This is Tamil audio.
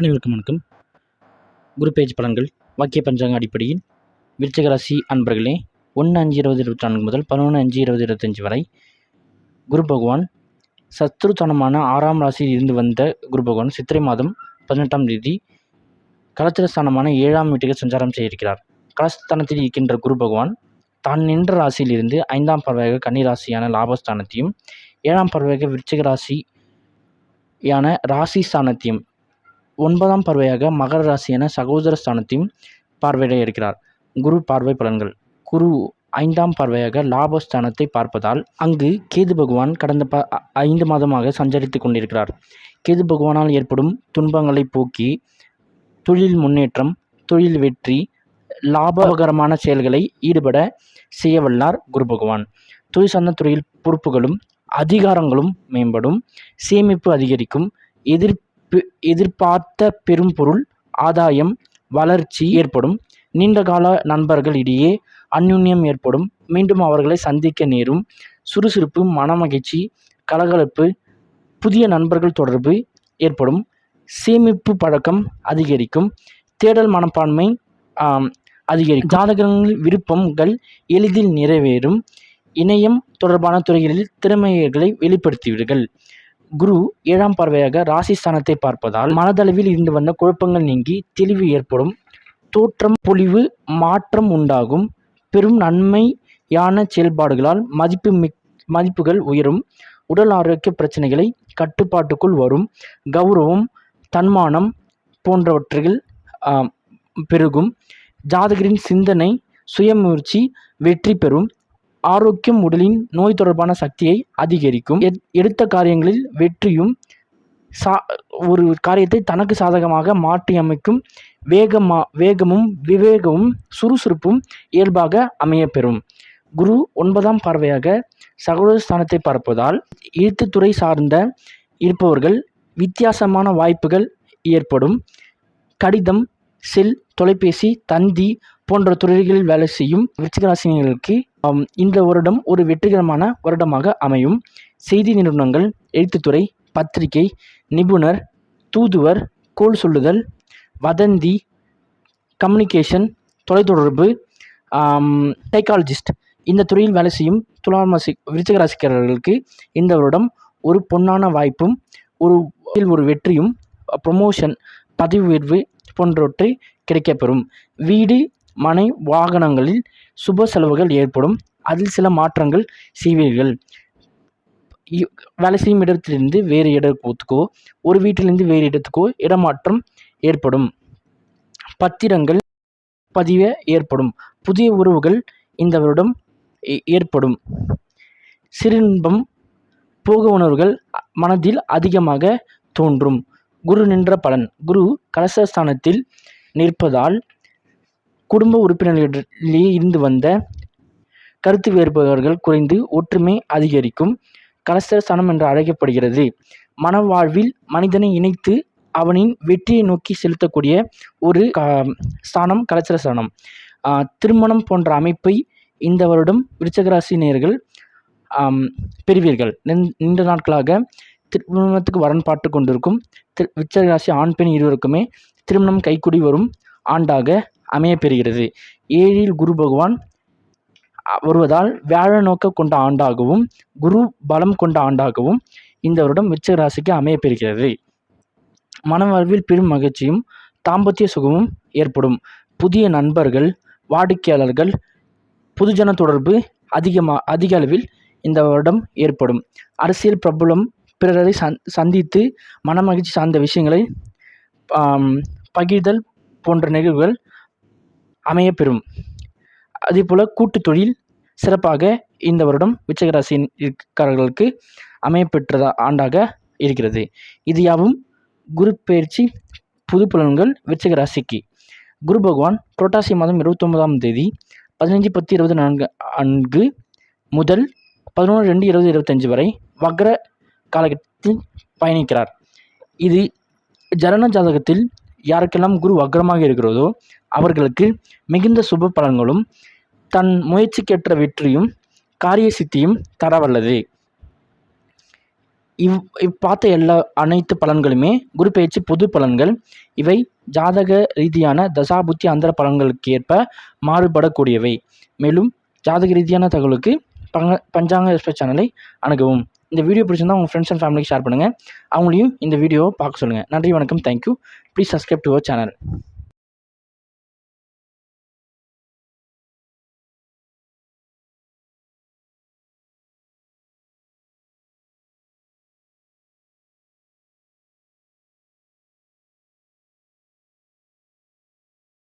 அனைவருக்கும் வணக்கம். குரு பேஜ் பலன்கள் வாக்கிய பஞ்சாங்க அடிப்படையில் விருச்சிக ராசி அன்பர்களே 1/5/2024 முதல் 11/5/2025 வரை குரு பகவான் சத்ருத்தனமான 6ஆம் ராசியில் இருந்து வந்த குரு பகவான் சித்திரை மாதம் 18ஆம் தேதி கலத்திரஸ்தானமான 7ஆம் வீட்டுக்கு சஞ்சாரம் செய்ய இருக்கிறார். கலஸ்தானத்தில் இருக்கின்ற குரு பகவான் தான் நின்ற ராசியிலிருந்து 5ஆம் பார்வையாக கன்னி ராசியான லாபஸ்தானத்தையும் 7ஆம் பார்வையாக விருச்சிக ராசியான ராசி ஸ்தானத்தையும் 9ஆம் பார்வையாக மகர ராசியான சகோதர ஸ்தானத்தையும் பார்வையிட இருக்கிறார். குரு பார்வை பலன்கள். குரு 5ஆம் பார்வையாக லாபஸ்தானத்தை பார்ப்பதால் அங்கு கேது பகவான் கடந்த 5 மாதமாக சஞ்சரித்து கொண்டிருக்கிறார். கேது பகவானால் ஏற்படும் துன்பங்களை போக்கி தொழில் முன்னேற்றம், தொழில் வெற்றி, லாபகரமான செயல்களை ஈடுபட செய்ய வல்லார் குரு பகவான். தொழில் சார்ந்த துறையில் பொறுப்புகளும் அதிகாரங்களும் மேம்படும், சேமிப்பு அதிகரிக்கும், எதிர்பார்த்த பெரும் பொருள் ஆதாயம், வளர்ச்சி ஏற்படும், நீண்டகால நண்பர்கள் இடையே அந்யுன்யம் ஏற்படும், மீண்டும் அவர்களை சந்திக்க நேரும், சுறுசுறுப்பு, மனமகிழ்ச்சி, கலகலப்பு, புதிய நண்பர்கள் தொடர்பு ஏற்படும், சேமிப்பு பழக்கம் அதிகரிக்கும், தேடல் மனப்பான்மை அதிகரிக்கும், ஜாதகங்கள் விருப்பங்கள் எளிதில் நிறைவேறும், இணையம் தொடர்பான துறைகளில் திறமைகளை வெளிப்படுத்துவீர்கள். குரு 7ஆம் பார்வையாக ராசி ஸ்தானத்தை பார்ப்பதால் மனதளவில் இருந்து வந்த குழப்பங்கள் நீங்கி தெளிவு ஏற்படும், தோற்றம் பொலிவு மாற்றம் உண்டாகும், பெரும் நன்மையான செயல்பாடுகளால் மதிப்புகள் உயரும், உடல் ஆரோக்கிய பிரச்சனைகளை கட்டுப்பாட்டுக்குள் வரும், கௌரவம், தன்மானம் போன்றவற்றில் பெருகும், ஜாதகரின் சிந்தனை சுயமுயற்சி வெற்றி பெறும், ஆரோக்கியம், உடலின் நோய் தொடர்பான சக்தியை அதிகரிக்கும், எடுத்த காரியங்களில் வெற்றியும் ஒரு காரியத்தை தனக்கு சாதகமாக மாற்றி அமைக்கும், வேகமும் விவேகமும் சுறுசுறுப்பும் இயல்பாக அமையப்பெறும். குரு 9ஆம் பார்வையாக சகோதர ஸ்தானத்தை பார்ப்பதால் எழுத்துத்துறை சார்ந்த இருப்பவர்கள் வித்தியாசமான வாய்ப்புகள் ஏற்படும், கடிதம், செல், தொலைபேசி, தந்தி போன்ற துறைகளில் வேலை செய்யும் விருச்சிக ராசினியர்களுக்கு இந்த வருடம் ஒரு வெற்றிகரமான வருடமாக அமையும். செய்தி நிறுவனங்கள், எழுத்துத்துறை, பத்திரிகை, நிபுணர், தூதுவர், கோல் சொல்லுதல், வதந்தி, கம்யூனிகேஷன், தொலைத்தொடர்பு, சைக்காலஜிஸ்ட் இந்த துறையில் வேலை செய்யும் துலாம் ராசி விருச்சிக ராசிக்காரர்களுக்கு இந்த வருடம் ஒரு பொன்னான வாய்ப்பும் ஒரு வெற்றியும், ப்ரொமோஷன், பதவி உயர்வு போன்றவற்றை கிடைக்கப்பெறும். வீடு, மனை, வாகனங்களில் சுப செலவுகள் ஏற்படும், அதில் சில மாற்றங்கள் செய்வீர்கள். வேலை செய்யும் இடத்திலிருந்து வேறு இடத்துக்கோ, ஒரு வீட்டிலிருந்து வேறு இடத்துக்கோ இடமாற்றம் ஏற்படும், பத்திரங்கள் பதிவு ஏற்படும், புதிய உறவுகள் இந்த வருடம் ஏற்படும், சிற்றின்பம், போக உணர்வுகள் மனதில் அதிகமாக தோன்றும். குரு நின்ற பலன். குரு கலசஸ்தானத்தில் நிற்பதால் குடும்ப உறுப்பினர்களிடையே இருந்து வந்த கருத்து வேறுபாடுகள் குறைந்து ஒற்றுமை அதிகரிக்கும். கலசஸ்தானம் என்று அழைக்கப்படுகிறது. மனவாழ்வில் மனிதனை இணைத்து அவனின் வெற்றியை நோக்கி செலுத்தக்கூடிய ஒரு ஸ்தானம் கலசஸ்தானம். திருமணம் போன்ற அமைப்பை இந்த வருடம் விருச்சிக ராசினியர்கள் பெறுவீர்கள். நீண்ட நாட்களாக திருமணத்துக்கு வரன் பார்த்து கொண்டிருக்கும் விருச்சிக ராசி ஆண் பெண் இருவருக்குமே திருமணம் கைக்கூடி வரும் ஆண்டாக அமையப்பெறுகிறது. 7இல் குரு பகவான் வருவதால் வியாழ நோக்க கொண்ட ஆண்டாகவும் குரு பலம் கொண்ட ஆண்டாகவும் இந்த வருடம் விருச்சிக ராசிக்கு அமையப்பெறுகிறது. மனவாழ்வில் பெரும் மகிழ்ச்சியும் தாம்பத்திய சுகமும் ஏற்படும், புதிய நண்பர்கள், வாடிக்கையாளர்கள், பொதுஜன தொடர்பு அதிக அளவில் இந்த வருடம் ஏற்படும். அரசியல் பிரபலம், பிறரை சந்தித்து மனமகிழ்ச்சி சார்ந்த விஷயங்களை பகிர்தல் போன்ற நிகழ்வுகள் அமையப்பெறும். அதேபோல் கூட்டு தொழில் சிறப்பாக இந்த வருடம் விருச்சிக ராசிக்காரர்களுக்கு அமையப்பெற்ற ஆண்டாக இருக்கிறது. இது யாவும் குரு பயிற்சி புது பலன்கள் விருச்சிக ராசிக்கு. குரு பகவான் புரட்டாசி மாதம் 29ஆம் தேதி 15/10/24 முதல் 11/2/2025 வரை வக்ர காலகட்டத்தில் பயணிக்கிறார். இது ஜனன ஜாதகத்தில் யாருக்கெல்லாம் குரு வக்ரமாக இருக்கிறதோ அவர்களுக்கு மிகுந்த சுப பலன்களும் தன் முயற்சிக்கேற்ற வெற்றியும் காரிய சித்தியும் தரவல்லது. பார்த்த அனைத்து பலன்களுமே குரு பெயர்ச்சி பொது பலன்கள். இவை ஜாதக ரீதியான தசாபுத்தி அந்தர பலன்களுக்கு ஏற்ப மாறுபடக்கூடியவை. மேலும் ஜாதக ரீதியான தகவலுக்கு பஞ்சாங்க எக்ஸ்பர்ட் சேனலை அணுகவும். இந்த வீடியோ பிடிச்சிருந்தா உங்கள் ஃப்ரெண்ட்ஸ் அண்ட் ஃபேமிலிக்கு ஷேர் பண்ணுங்கள். அவங்களையும் இந்த வீடியோவை பார்க்க சொல்லுங்கள். நன்றி, வணக்கம், thank you. Please subscribe to our channel.